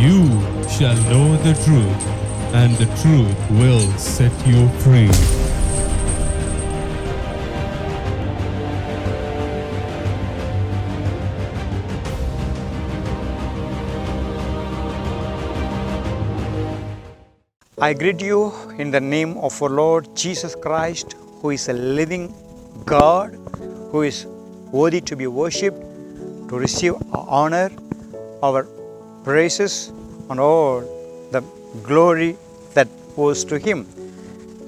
You shall know the truth, and the truth will set you free. I greet you in the name of our Lord Jesus Christ, who is a living God, who is worthy to be worshipped, to receive honor, our praises, and all the glory that goes to Him.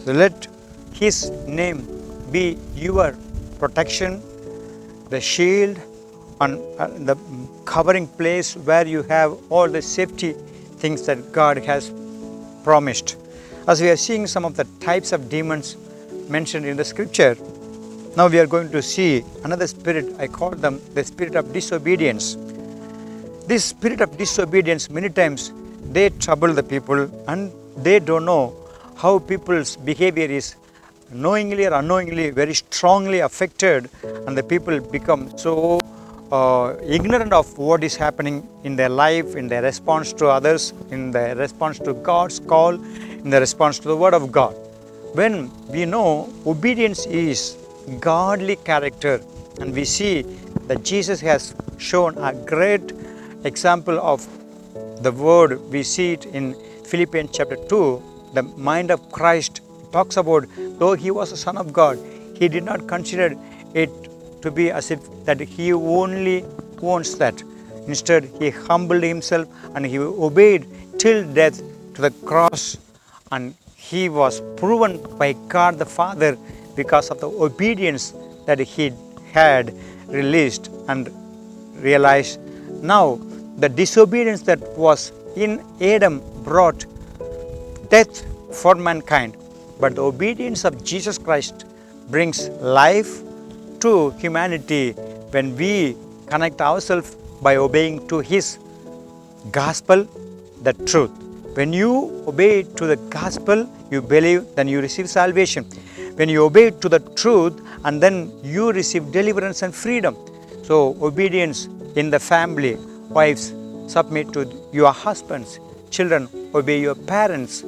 So let His name be your protection, the shield, and the covering place where you have all the safety things that God has promised. As we are seeing some of the types of demons mentioned in the scripture, now we are going to see another spirit. I call them the spirit of disobedience. This spirit of disobedience, many times they trouble the people, and they don't know how people's behavior is knowingly or unknowingly very strongly affected, and the people become so ignorant of what is happening in their life, in their response to others, in their response to God's call, in their response to the Word of God. When we know obedience is godly character, and we see that Jesus has shown a great example of the word, we see it in Philippians chapter 2, the mind of Christ talks about, though He was a Son of God, He did not consider it to be as if that He only wants that. Instead, He humbled Himself and He obeyed till death to the cross, and He was proven by God the Father because of the obedience that He had released and realized. Now, the disobedience that was in Adam brought death for mankind, but the obedience of Jesus Christ brings life to humanity when we connect ourselves by obeying to His gospel, the truth. When you obey to the gospel, you believe, then you receive salvation. When you obey to the truth, and then you receive deliverance and freedom. So obedience in the family, wives, submit to your husbands, children, obey your parents,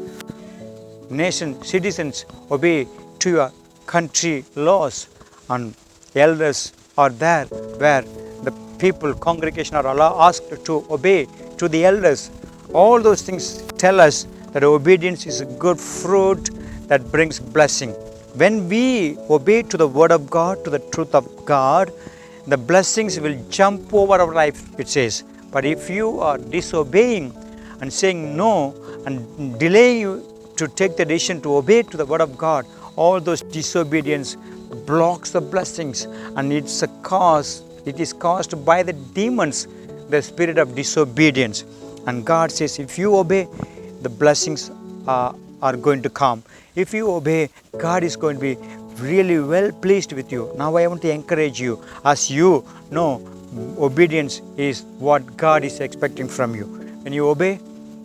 nation, citizens, obey to your country laws, and elders are there where the people, congregation are asked to obey to the elders. All those things tell us that obedience is a good fruit that brings blessing. When we obey to the Word of God, to the truth of God, the blessings will jump over our life, it says. But if you are disobeying and saying no and delaying you to take the decision to obey to the Word of God, all those disobedience blocks the blessings, and it is caused by the demons, the spirit of disobedience. And God says, if you obey, the blessings are going to come. If you obey, God is going to be really well pleased with you. Now I want to encourage you, as you know, obedience is what God is expecting from you. When you obey,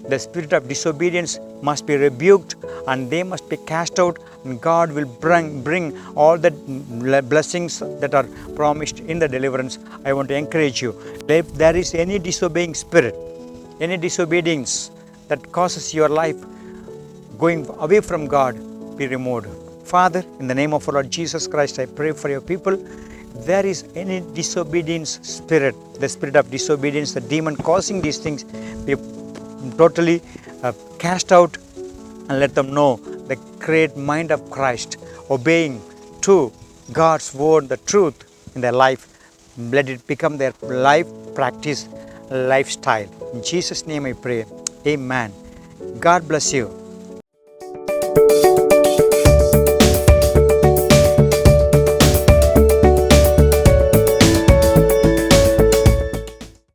the spirit of disobedience must be rebuked, and they must be cast out, and God will bring all the blessings that are promised in the deliverance. I want to encourage you. If there is any disobeying spirit, any disobedience that causes your life going away from God, be removed. Father, in the name of our Lord Jesus Christ, I pray for your people. If there is any disobedience spirit, the spirit of disobedience, the demon causing these things, be totally cast out, and let them know the great mind of Christ, obeying to God's word, the truth in their life. Let it become their life practice, lifestyle. In Jesus' name I pray. Amen. God bless you.